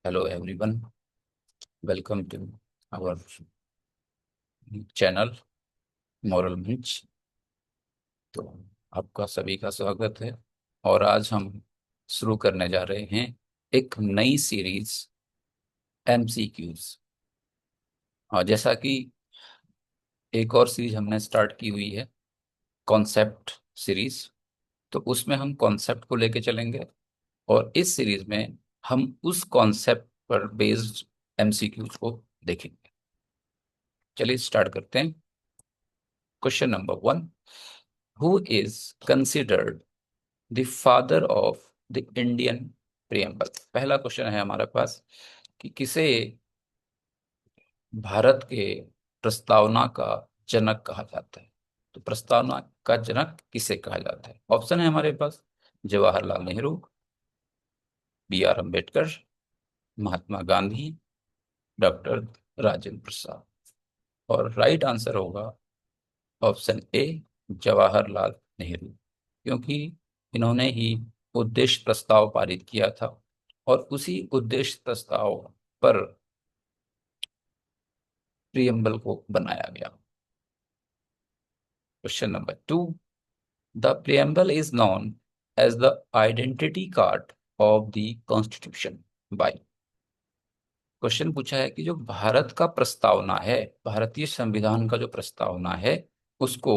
Hello everyone, welcome to our channel moral मंच। तो आपका सभी का स्वागत है। और आज हम शुरू करने जा रहे हैं एक नई सीरीज एमसीक्यूज। और जैसा कि एक और सीरीज हमने स्टार्ट की हुई है, कॉन्सेप्ट सीरीज, तो उसमें हम कॉन्सेप्ट को लेके चलेंगे और इस सीरीज में हम उस कॉन्सेप्ट पर बेस्ड एमसीक्यूज को देखेंगे। चलिए स्टार्ट करते हैं। Question number 1, who is considered the father of the Indian preamble. पहला क्वेश्चन है हमारे पास कि किसे भारत के प्रस्तावना का जनक कहा जाता है। तो प्रस्तावना का जनक किसे कहा जाता है? ऑप्शन है हमारे पास Jawaharlal Nehru, B R Ambedkar, Mahatma Gandhi, doctor Rajendra Prasad. और राइट आंसर होगा ऑप्शन ए, जवाहरलाल नेहरू, क्योंकि इन्होंने ही उद्देश्य प्रस्ताव पारित किया था और उसी उद्देश्य प्रस्ताव पर प्रियम्बल को बनाया गया। Question number 2, the preamble is known as the identity card of the constitution by. Question पूछा है कि जो भारत का प्रस्तावना है, भारतीय संविधान का जो प्रस्तावना है, उसको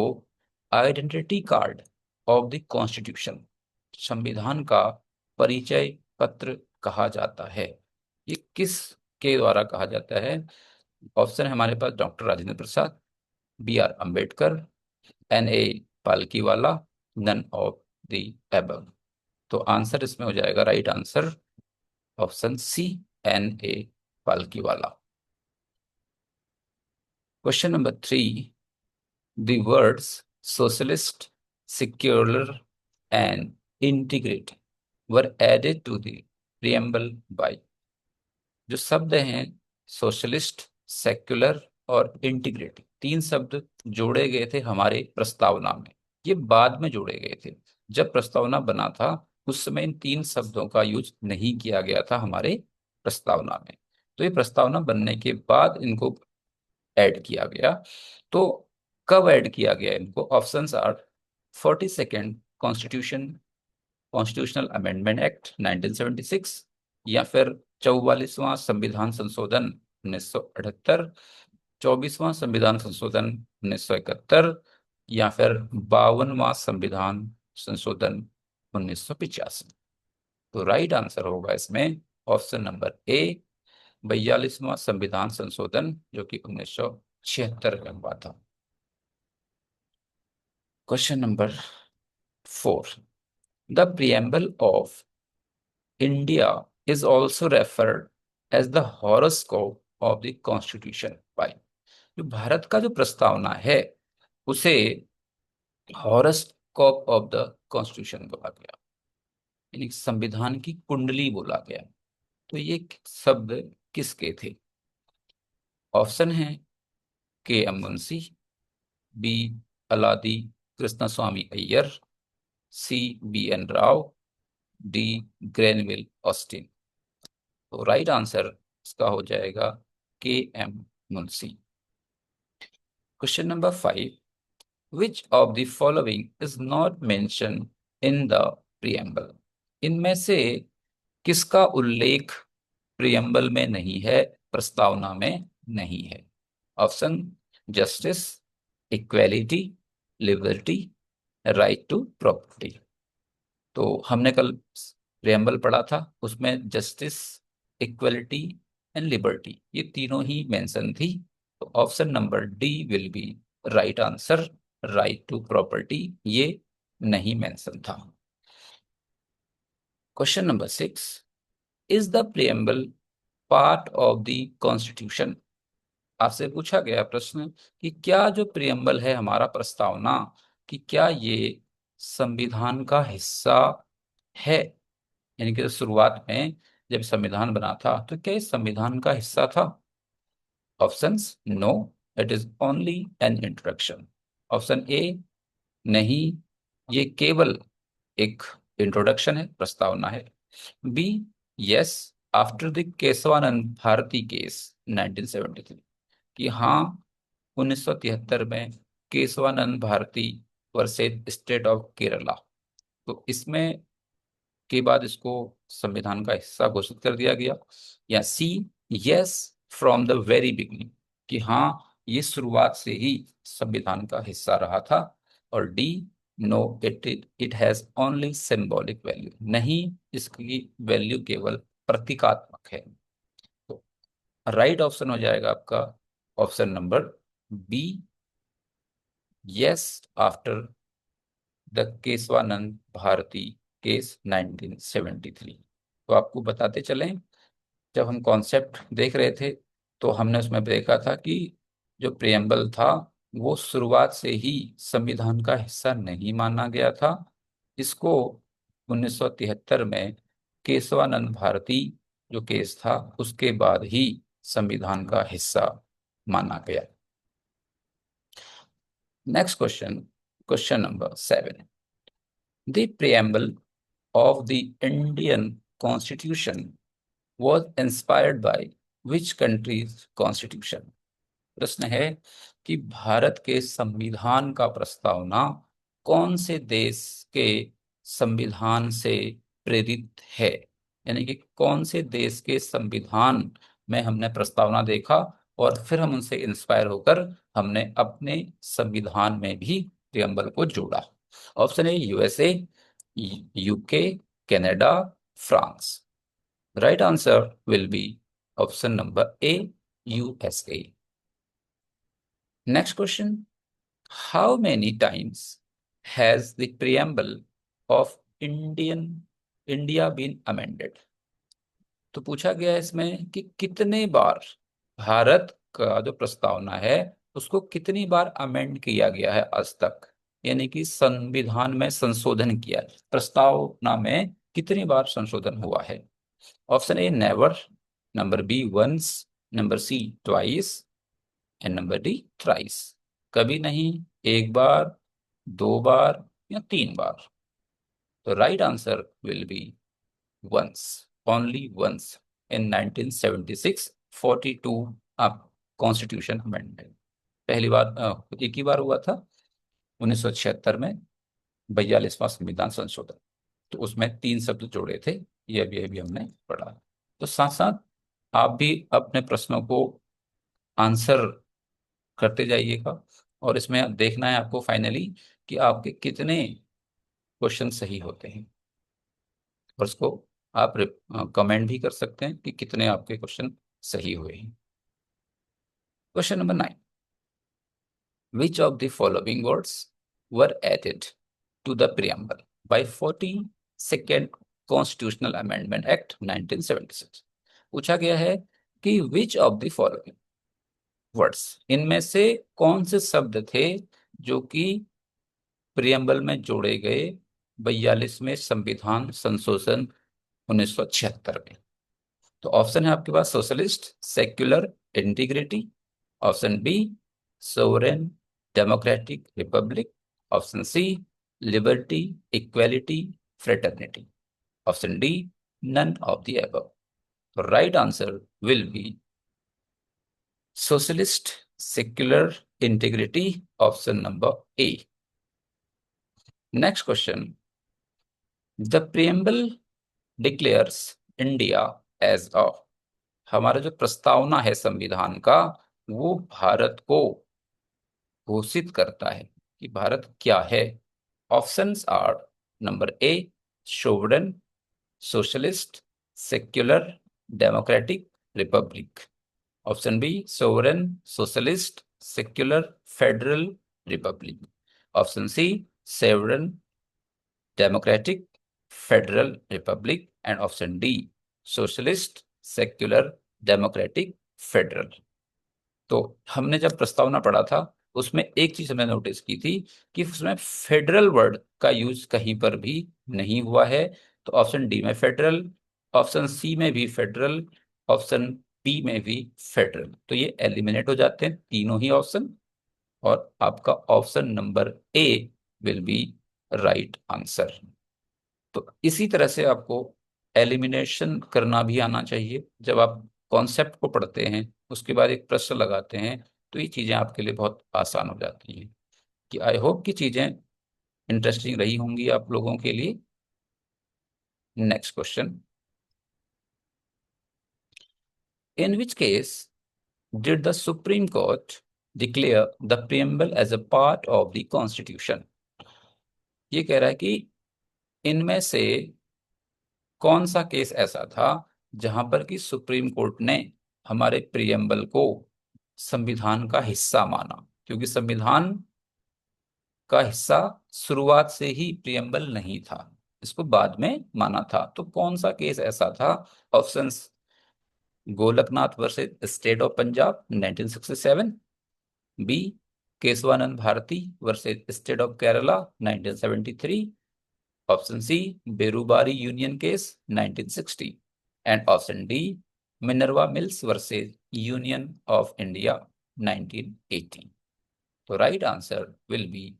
identity card of the constitution, संविधान का परिचय पत्र कहा जाता है। ये किस के द्वारा कहा जाता है? ऑप्शन है हमारे पास doctor Rajendra Prasad, B R Ambedkar, N A Palkhivala, none of the above. तो आंसर इसमें हो जाएगा right answer option C, N A Palkhivala. Question number 3, the words socialist, secular and integrate were added to the preamble by। जो शब्द हैं सोशलिस्ट, सेक्युलर और integrative, तीन शब्द जोड़े गए थे हमारे प्रस्तावना में। ये बाद में जोड़े गए थे, जब प्रस्तावना बना था उस समय इन तीन शब्दों का यूज नहीं किया गया था हमारे प्रस्तावना में। तो ये प्रस्तावना बनने के बाद इनको ऐड किया गया। तो कब ऐड किया गया इनको? Options are 42nd constitution, constitutional amendment act 1976, या फिर 44वां संविधान संशोधन 1978, 24वां संविधान संशोधन 1971, या फिर 52वां संविधान संशोधन 1985। तो राइट आंसर होगा इसमें ऑप्शन नंबर ए, 42वां संविधान संशोधन, जो कि 1976 में हुआ था। Question number 4, the preamble of India is also referred as the horoscope of the constitution by. जो भारत का जो प्रस्तावना है उसे हॉरोस्कोप ऑफ द कॉन्स्टिट्यूशन बोला गया, यानी संविधान की कुंडली बोला गया। तो ये शब्द किसके थे? ऑप्शन है K M Munshi, B Alladi Krishna Swami Ayyar, C B N Rau, D Granville Austin. तो राइट आंसर इसका हो जाएगा K M Munshi. Question number 5, which of the following is not mention in the preamble. इनमें से किसका उल्लेख प्रियम्बल में नहीं है, प्रस्तावना में नहीं है? Option justice, equality, liberty, right to property. तो हमने कल प्रियम्बल पढ़ा था, उसमें जस्टिस, इक्वलिटी एंड लिबर्टी ये तीनों ही मेंशन थी। तो option number D will be right answer, right to property ये नहीं मेंशन था। Question number 6, is the preamble part of the constitution. आपसे पूछा गया प्रश्न कि क्या जो प्रियम्बल है हमारा प्रस्तावना, कि क्या ये संविधान का हिस्सा है? यानी कि शुरुआत में जब संविधान बना था तो क्या ये संविधान का हिस्सा था? Options no, it is only an introduction. Option A नहीं, ये केवल एक इंट्रोडक्शन है, प्रस्तावना है। B yes, after the Kesavananda Bharati case 1973, कि हाँ 1973 में Kesavananda Bharati versus state of Kerala, तो इसमें के बाद इसको संविधान का हिस्सा घोषित कर दिया गया। या C, yes from the very beginning, कि हाँ ये शुरुआत से ही संविधान का हिस्सा रहा था। और D, no it it has only symbolic value, नहीं इसकी वैल्यू केवल प्रतीकात्मक है। तो राइट ऑप्शन हो जाएगा आपका option number B, yes after the Kesavananda Bharati case 1973। तो आपको बताते चलें, जब हम कॉन्सेप्ट देख रहे थे तो हमने उसमें देखा था कि जो प्रेम्बल था वो शुरुआत से ही संविधान का हिस्सा नहीं माना गया था। इसको 1973 में केशवानंद भारती जो केस था उसके बाद ही संविधान का हिस्सा माना गया। Next question, question number 7। The preamble of the Indian Constitution was inspired by which country's constitution? प्रश्न है कि भारत के संविधान का प्रस्तावना कौन से देश के संविधान से प्रेरित है, यानी कि कौन से देश के संविधान में हमने प्रस्तावना देखा और फिर हम उनसे इंस्पायर होकर हमने अपने संविधान में भी प्रियम्बल को जोड़ा। Option A USA, UK, Canada, France. Right answer will be option number A, USA. Next question. How many times has the preamble of India been amended? तो पूछा गया है इसमें कि कितने बार भारत का जो प्रस्तावना है उसको कितनी बार अमेंड किया गया है आज तक, यानी कि संविधान में संशोधन किया, प्रस्तावना में कितनी बार संशोधन हुआ है। Option A never, number B once, number C twice and number D thrice. कभी नहीं, एक बार, दो बार या तीन बार। तो right answer will be once, only once, in 1976 42 आप कॉन्स्टिट्यूशन अमेंडमेंट। पहली बार एक ही बार हुआ था 1976 में 42वां संविधान संशोधन, तो उसमें तीन शब्द जोड़े थे, ये अभी हमने पढ़ा। तो साथ साथ आप भी अपने प्रश्नों को आंसर करते जाइएगा और इसमें देखना है आपको फाइनली कि आपके कितने क्वेश्चन सही होते हैं, और उसको आप कमेंट भी कर सकते हैं कि कितने आपके क्वेश्चन सही हुए हैं। Question number 9। Which of the following words were added to the preamble by 42nd constitutional amendment act 1976। पूछा गया है कि which of the following words, इनमें से कौन से शब्द थे जो कि प्रियम्बल में जोड़े गए 42वें संविधान संशोधन 1976 में। तो ऑप्शन है आपके पास socialist, secular, integrity. Option B sovereign, democratic, republic. Option C liberty, equality, fraternity. Option D none of the above. तो right answer will be socialist, secular, integrity, option number A. Next question. The preamble declares India as a, हमारा जो प्रस्तावना है संविधान का वो भारत को घोषित करता है कि भारत क्या है। Options are number A sovereign, socialist, secular, democratic, republic. Option B sovereign, socialist, secular, federal, republic. Option C sovereign, democratic, federal, republic. And option D socialist, secular, democratic, federal. तो हमने जब प्रस्तावना पढ़ा था उसमें एक चीज हमने नोटिस की थी कि उसमें फेडरल वर्ड का यूज कहीं पर भी नहीं हुआ है। तो ऑप्शन डी में फेडरल, ऑप्शन सी में भी फेडरल, ऑप्शन बी में भी फेडरल, तो ये एलिमिनेट हो जाते हैं तीनों ही ऑप्शन, और आपका option number A will be right answer. तो इसी तरह से आपको एलिमिनेशन करना भी आना चाहिए। जब आप कॉन्सेप्ट को पढ़ते हैं उसके बाद एक प्रश्न लगाते हैं तो ये चीजें आपके लिए बहुत आसान हो जाती हैं। कि आई होप कि चीजें इंटरेस्टिंग रही होंगी आप लोगों के लिए। Next question, in which case did the supreme court declare the preamble as a part of the constitution? ये कह रहा है कि इनमें से कौन सा केस ऐसा था जहां पर कि सुप्रीम कोर्ट ने हमारे प्रियम्बल को संविधान का हिस्सा माना, क्योंकि संविधान का हिस्सा शुरुआत से ही प्रियम्बल नहीं था, इसको बाद में माना था। तो कौन सा केस ऐसा था? Options, Golaknath versus state of Punjab 1967, B Kesavananda Bharati versus state of Kerala 1973, option C Berubari union case 1960, and option D Minerva mills versus union of India 1980। तो right answer will be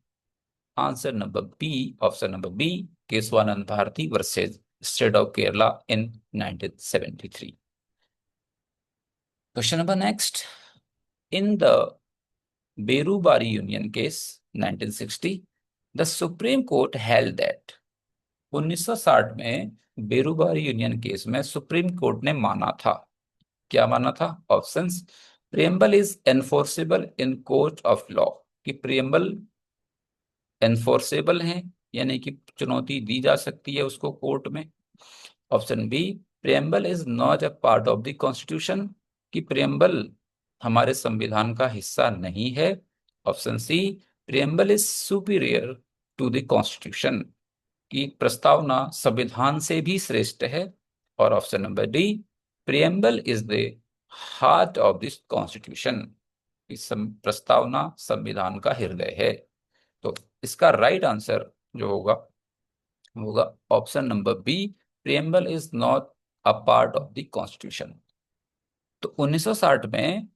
answer number B, option number B, Kesavananda Bharati versus state of Kerala in 1973। Question number next, in the Berubari union case 1960 the supreme court held that, 1960 में Berubari union case में supreme court ने माना था, क्या माना था? Options, preamble is enforceable in court of law, कि preamble enforceable है यानी कि चुनौती दी जा सकती है उसको कोर्ट में। Option B, preamble is not a part of the constitution, कि प्रियम्बल हमारे संविधान का हिस्सा नहीं है। Option C, preamble is superior to the constitution, की प्रस्तावना संविधान से भी श्रेष्ठ है। और option number D, preamble is the heart of this constitution, प्रस्तावना संविधान का हृदय है। तो इसका राइट आंसर जो होगा होगा option number B, preamble is not a part of the constitution. तो 1960 में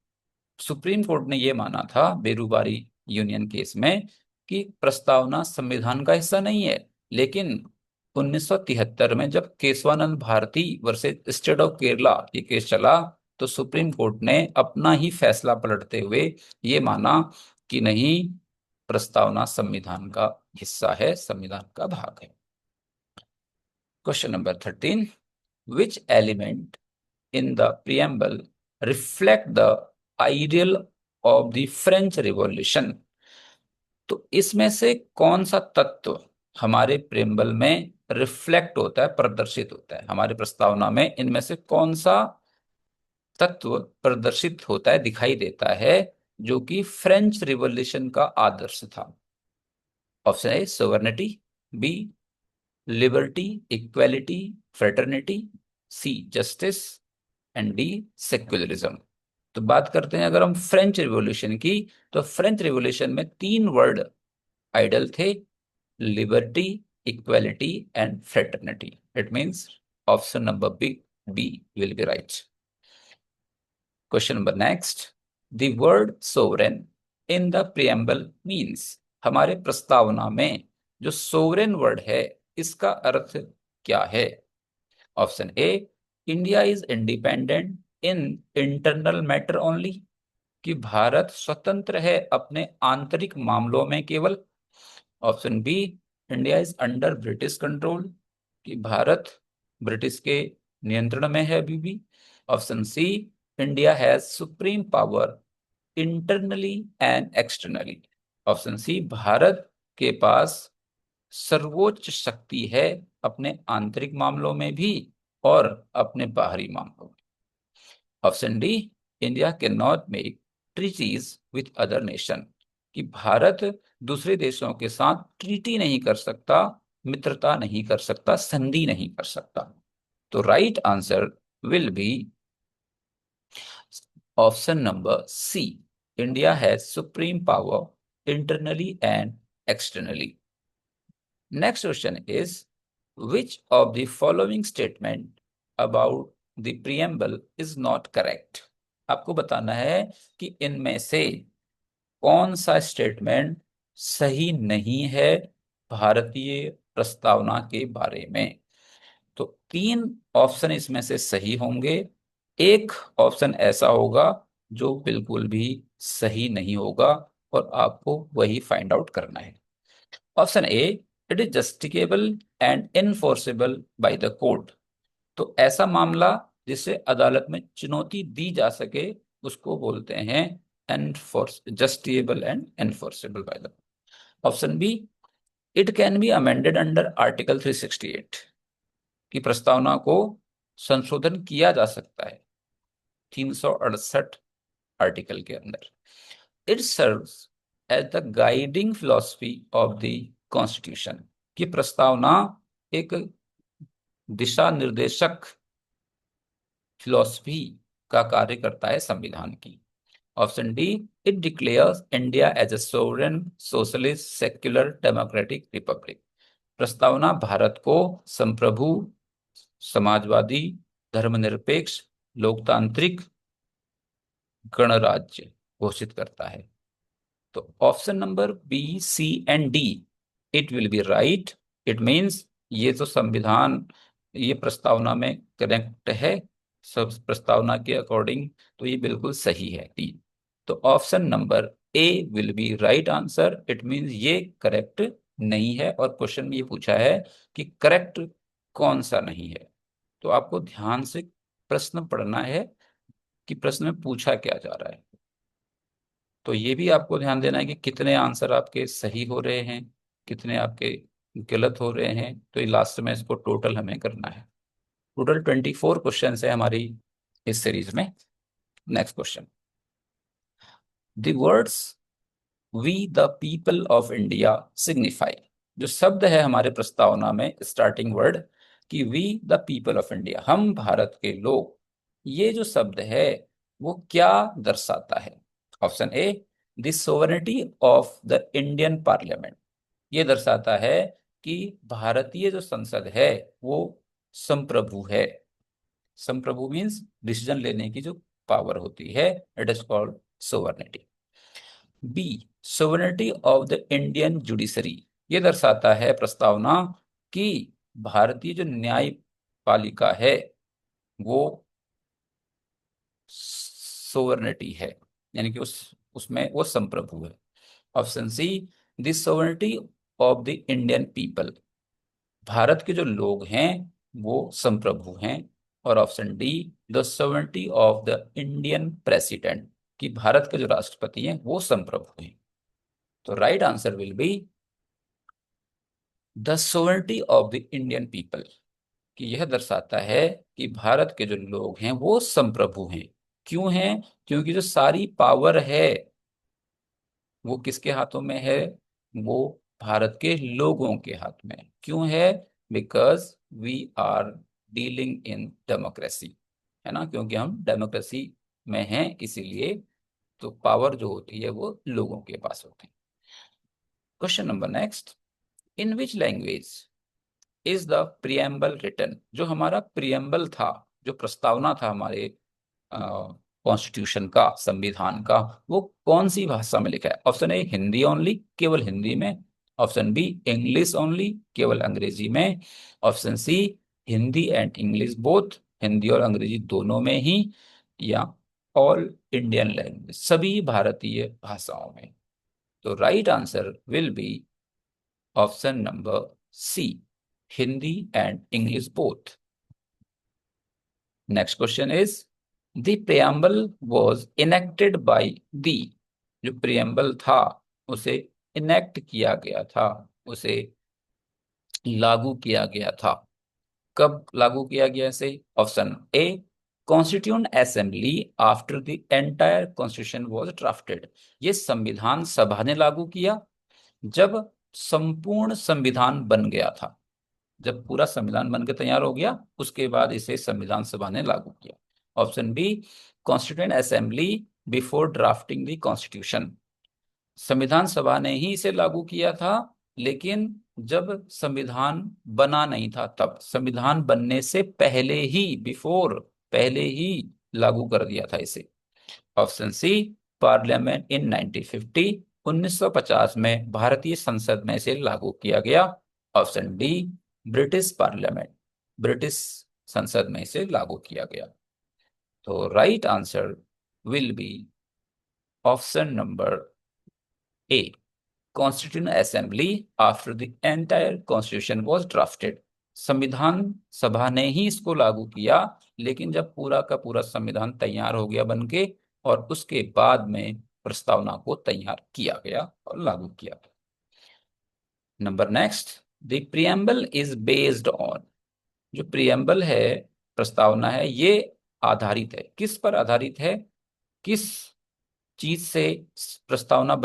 सुप्रीम कोर्ट ने यह माना था बेरूबारी यूनियन केस में कि प्रस्तावना संविधान का हिस्सा नहीं है, लेकिन 1973 में जब Kesavananda Bharati versus state of Kerala ये केस चला तो सुप्रीम कोर्ट ने अपना ही फैसला पलटते हुए ये माना कि नहीं, प्रस्तावना संविधान का हिस्सा है, संविधान का भाग है। Question number 13, which element in the preamble reflect the ideal of the French Revolution? तो इसमें से कौन सा तत्व हमारे प्रेम्बल में रिफ्लेक्ट होता है, प्रदर्शित होता है? हमारे प्रस्तावना में इनमें से कौन सा तत्व प्रदर्शित होता है, दिखाई देता है, जो कि फ्रेंच रिवॉल्यूशन का आदर्श था? Option A sovereignty, B liberty, equality, fraternity, C justice, and D secularism. तो बात करते हैं अगर हम फ्रेंच रिवॉल्यूशन की, तो फ्रेंच रिवॉल्यूशन में तीन वर्ड आइडल थे, liberty, equality and fraternity. It means option number B, B will be right. Question number next, the word sovereign in the preamble means, हमारे प्रस्तावना में जो सोवरेन वर्ड है इसका अर्थ क्या है? Option A, India is independent in internal matter only, कि भारत स्वतंत्र है अपने आंतरिक मामलों में केवल। Option B, India is under British control, कि भारत ब्रिटिश के नियंत्रण में है अभी भी। Option C, India has supreme power internally and externally, option C, भारत के पास सर्वोच्च शक्ति है अपने आंतरिक मामलों में भी और अपने बाहरी मामलों में। Option D, India can not make treaties with other nation, कि भारत दूसरे देशों के साथ ट्रीटी नहीं कर सकता, मित्रता नहीं कर सकता, संधि नहीं कर सकता। तो right answer will be option number C, India has supreme power internally and externally. Next question is, which of the following statement about the preamble is not correct? आपको बताना है कि इनमें से कौन सा स्टेटमेंट सही नहीं है भारतीय प्रस्तावना के बारे में। तो 3 ऑप्शन इसमें से सही होंगे, एक ऑप्शन ऐसा होगा जो बिल्कुल भी सही नहीं होगा, और आपको वही फाइंड आउट करना है। Option A, it is justiciable and enforceable by the court. तो ऐसा मामला जिसे अदालत में चुनौती दी जा सके उसको बोलते हैं enforce justiciable and enforceable by the. Option B, it can be amended under article 368, की प्रस्तावना को संशोधन किया जा सकता है 368 आर्टिकल के अंदर। It serves as the guiding philosophy of the constitution, की प्रस्तावना एक दिशा निर्देशक फिलॉसफी का कार्य करता है संविधान की। Option D, it declares India as a sovereign socialist secular democratic republic. प्रस्तावना भारत को संप्रभु, समाजवादी, धर्मनिरपेक्ष, लोकतांत्रिक गणराज्य घोषित करता है। तो option number B, C and D, it will be right. It means ये जो संविधान ये प्रस्तावना में करेक्ट है, सब प्रस्तावना के अकॉर्डिंग, तो ये बिल्कुल सही है डी। तो option number A will be right answer. It means ये करेक्ट नहीं है, और क्वेश्चन में ये पूछा है कि करेक्ट कौन सा नहीं है। तो आपको ध्यान से प्रश्न पढ़ना है कि प्रश्न में पूछा क्या जा रहा है। तो ये भी आपको ध्यान देना है कि कितने आंसर आपके सही हो रहे हैं, कितने आपके गलत हो रहे हैं। तो ये लास्ट में इसको टोटल हमें करना है। टोटल 24 क्वेश्चन है हमारी इस सीरीज में। Next question, the words we the people of India signify. जो शब्द है हमारे प्रस्तावना में स्टार्टिंग वर्ड कि we the people of India, हम भारत के लोग, ये जो शब्द है वो क्या दर्शाता है। Option A, the sovereignty of the Indian parliament, ये दर्शाता है कि भारतीय जो संसद है वो संप्रभु है। संप्रभु मीन्स डिसीजन लेने की जो पावर होती है, it is called sovereignty. B, sovereignty of the Indian judiciary, ये दर्शाता है प्रस्तावना कि भारतीय जो न्यायपालिका है वो सोवरेनिटी है, यानी कि उसमें वो संप्रभु है। Option C, the sovereignty of the Indian people, भारत के जो लोग हैं वो संप्रभु हैं। और option D, the sovereignty of the Indian president, कि भारत के जो राष्ट्रपति हैं वो संप्रभु हैं। तो right answer will be the sovereignty of the Indian people, कि यह दर्शाता है कि भारत के जो लोग हैं वो संप्रभु हैं। क्यों हैं? क्योंकि जो सारी पावर है वो किसके हाथों में है? वो भारत के लोगों के हाथ में। क्यों है? Because we are dealing in democracy, है ना, क्योंकि हम डेमोक्रेसी में हैं, इसीलिए तो पावर जो होती है वो लोगों के पास होती है। Question number next, in which language is the preamble written. जो हमारा प्रियम्बल था, जो प्रस्तावना था हमारे कॉन्स्टिट्यूशन का, संविधान का, वो कौन सी भाषा में लिखा है। ऑप्शन ए, हिंदी ओनली, केवल हिंदी में। ऑप्शन बी, इंग्लिश ओनली, केवल अंग्रेजी में। Option C, Hindi and English both, Hindi और अंग्रेजी दोनों में ही। या ऑल इंडियन लैंग्वेज, सभी भारतीय भाषाओं में। तो right answer will be option number C, Hindi and English both. Next question is, the preamble was enacted by the, जो प्रियम्बल था उसे इनेक्ट किया गया था, उसे लागू किया गया था। कब लागू किया गया इसे? Option A, constituent assembly after the entire constitution was drafted, ये संविधान सभा ने लागू किया जब संपूर्ण संविधान बन गया था। जब पूरा संविधान बनकर तैयार हो गया उसके बाद इसे संविधान सभा ने लागू किया। Option B, constituent assembly before drafting the constitution, संविधान सभा ने ही इसे लागू किया था, लेकिन जब संविधान बना नहीं था तब, संविधान बनने से पहले ही, बिफोर, पहले ही लागू कर दिया था इसे। ऑप्शन सी, पार्लियामेंट इन 1950, 1950 में भारतीय संसद में इसे लागू किया गया। Option D, British parliament, British संसद में इसे लागू किया गया। तो right answer will be option number A, constitution assembly after the entire constitution was drafted. संविधान सभा ने ही इसको लागू किया, लेकिन जब पूरा का पूरा संविधान तैयार हो गया बनके, और उसके बाद में प्रस्तावना को तैयार किया गया और लागू किया गया। Number next, the preamble is based on. जो प्रियम्बल है, प्रस्तावना है, ये आधारित है, किस पर आधारित है, किस चीज से प्रस्तावना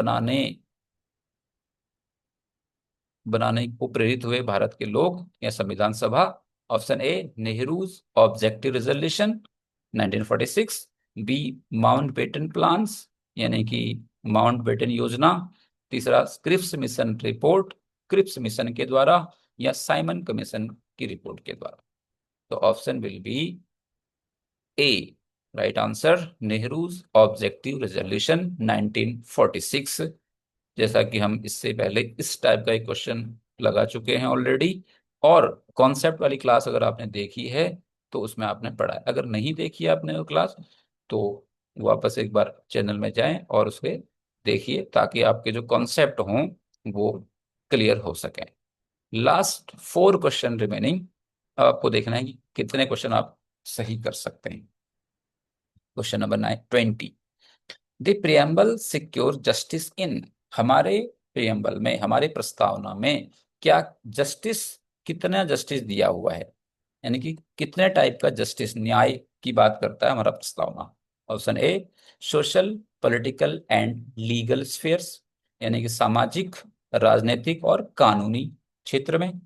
बनाने को प्रेरित हुए भारत के लोग या संविधान सभा? Option A, Nehru's objective resolution 1946, B, Mountbatten plans यानी कि माउंटबेटन योजना, तीसरा Cripps mission report, Cripps mission के द्वारा, या साइमन कमीशन की रिपोर्ट के द्वारा। तो option will be A, right answer, Nehru's objective resolution 1946। जैसा कि हम इससे पहले इस टाइप का एक क्वेश्चन लगा चुके हैं ऑलरेडी, और कॉन्सेप्ट वाली क्लास अगर आपने देखी है तो उसमें आपने पढ़ा है। अगर नहीं देखी है आपने वो क्लास, तो वापस एक बार चैनल में जाएं और उसे देखिए, ताकि आपके जो कॉन्सेप्ट हों वो क्लियर हो सके। लास्ट 4 क्वेश्चन रिमेनिंग, आपको देखना है कि कितने क्वेश्चन आप सही कर सकते हैं। Question number 20, the preamble secure justice in. हमारे प्रियम्बल में, हमारे प्रस्तावना में क्या जस्टिस, कितना जस्टिस दिया हुआ है, यानी कि कितने टाइप का जस्टिस, न्याय की बात करता है हमारा प्रस्तावना? Option A, social political and legal spheres, यानी कि सामाजिक, राजनीतिक और कानूनी क्षेत्र में।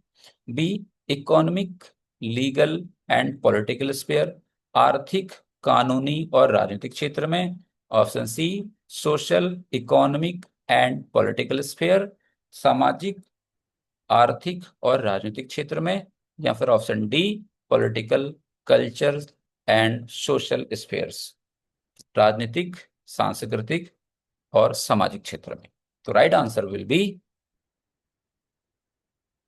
B, economic, legal and political sphere, आर्थिक, कानूनी और राजनीतिक क्षेत्र में। Option C, social, economic and political sphere, सामाजिक, आर्थिक और राजनीतिक क्षेत्र में। या फिर option D, political, culture and social spheres, राजनीतिक, सांस्कृतिक और सामाजिक क्षेत्र में। तो right answer will be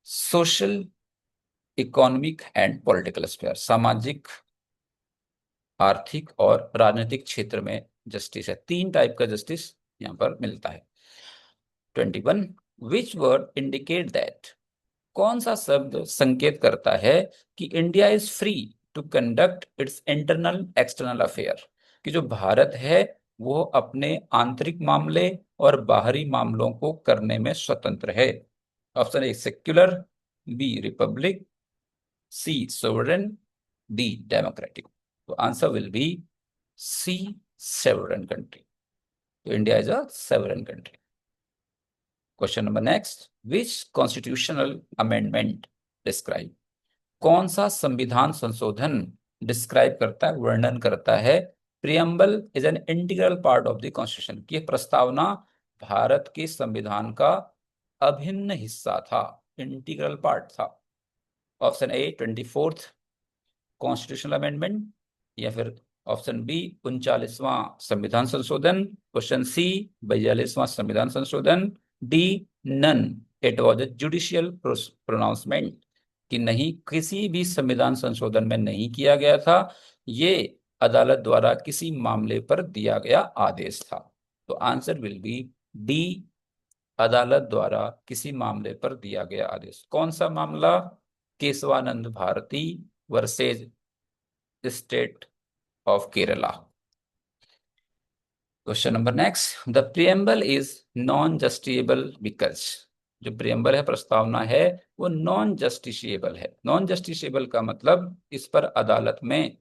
social, economic and political sphere, सामाजिक, आर्थिक और राजनीतिक क्षेत्र में जस्टिस है। 3 टाइप का जस्टिस यहाँ पर मिलता है। 21, विच वर्ड इंडिकेट दैट। कौन सा शब्द संकेत करता है कि India is free to conduct its internal external affair, कि जो भारत है वो अपने आंतरिक मामले और बाहरी मामलों को करने में स्वतंत्र है? Option A, secular, B, republic, C, sovereign, D, democratic. तो answer will be C, sovereign country. तो India is a sovereign country. Question number next, which constitutional amendment describe. कौन सा संविधान संशोधन डिस्क्राइब करता है, वर्णन करता है, preamble is an integral part of the constitution, की प्रस्तावना भारत के संविधान का अभिन्न हिस्सा था, इंटीग्रल पार्ट था? ऑप्शन ए, 24th कॉन्स्टिट्यूशनल अमेंडमेंट, या फिर ऑप्शन बी, 39वां संविधान संशोधन, क्वेश्चन सी, 42वां संविधान संशोधन, D, none, it was a judicial pronouncement, कि नहीं, किसी भी संविधान संशोधन में नहीं किया गया था, ये अदालत द्वारा किसी मामले पर दिया गया आदेश था। तो आंसर विल बी डी, अदालत द्वारा किसी मामले पर दिया गया आदेश। कौन सा मामला? Kesavananda Bharati versus state of Kerala. Question number next, the preamble is non justiciable because. जो प्रियम्बल है, प्रस्तावना है, वो नॉन जस्टिसेबल है। नॉन जस्टिसेबल का मतलब इस पर अदालत में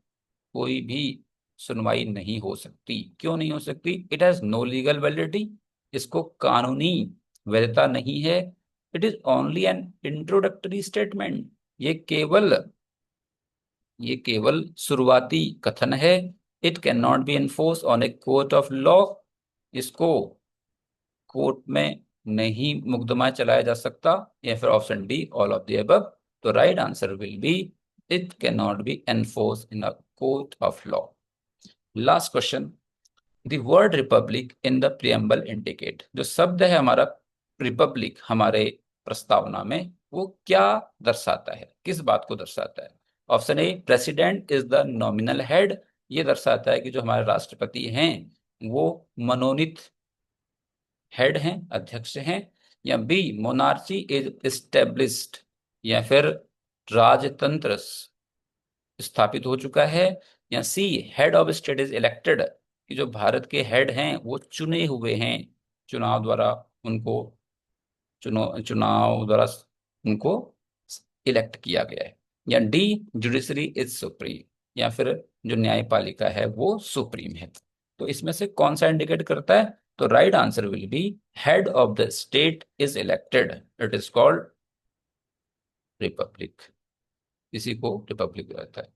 कोई भी सुनवाई नहीं हो सकती। क्यों नहीं हो सकती? It has no legal validity, इसको कानूनी वैधता नहीं है। It is only an introductory statement, ये केवल शुरुआती कथन है। It can not be enforce on a court of law, इसको कोर्ट में नहीं मुकदमा चलाया जा सकता। या फिर option D, all of the above. तो right answer will be it can not be enforce in a court of law. Last question, the word Republic in the preamble indicate. जो शब्द है हमारा रिपब्लिक हमारे प्रस्तावना में, वो क्या दर्शाता है, किस बात को दर्शाता है? Option A, president is the nominal head, ये दर्शाता है कि जो हमारे राष्ट्रपति हैं वो मनोनीत हेड हैं, अध्यक्ष हैं। या बी, मोनार्ची इज एस्टेब्लिश्ड, या फिर राजतंत्र स्थापित हो चुका है। या C, head of state is elected, कि जो भारत के हेड हैं वो चुने हुए हैं, चुनाव द्वारा उनको चुनाव द्वारा उनको इलेक्ट किया गया है। या डी, जुडिशरी इज सुप्रीम, या फिर जो न्यायपालिका है वो सुप्रीम है। तो इसमें से कौन सा इंडिकेट करता है? तो right answer will be head of the state is elected, it is called Republic, इसी को रिपब्लिक रहता है।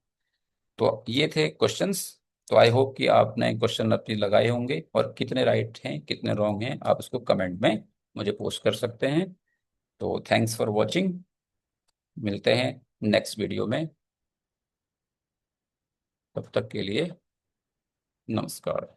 तो ये थे क्वेश्चंस। तो आई होप कि आपने क्वेश्चन अपने लगाए होंगे, और कितने राइट हैं कितने रॉन्ग हैं आप इसको कमेंट में मुझे पोस्ट कर सकते हैं। तो थैंक्स फॉर वॉचिंग, मिलते हैं नेक्स्ट वीडियो में, तब तक के लिए नमस्कार।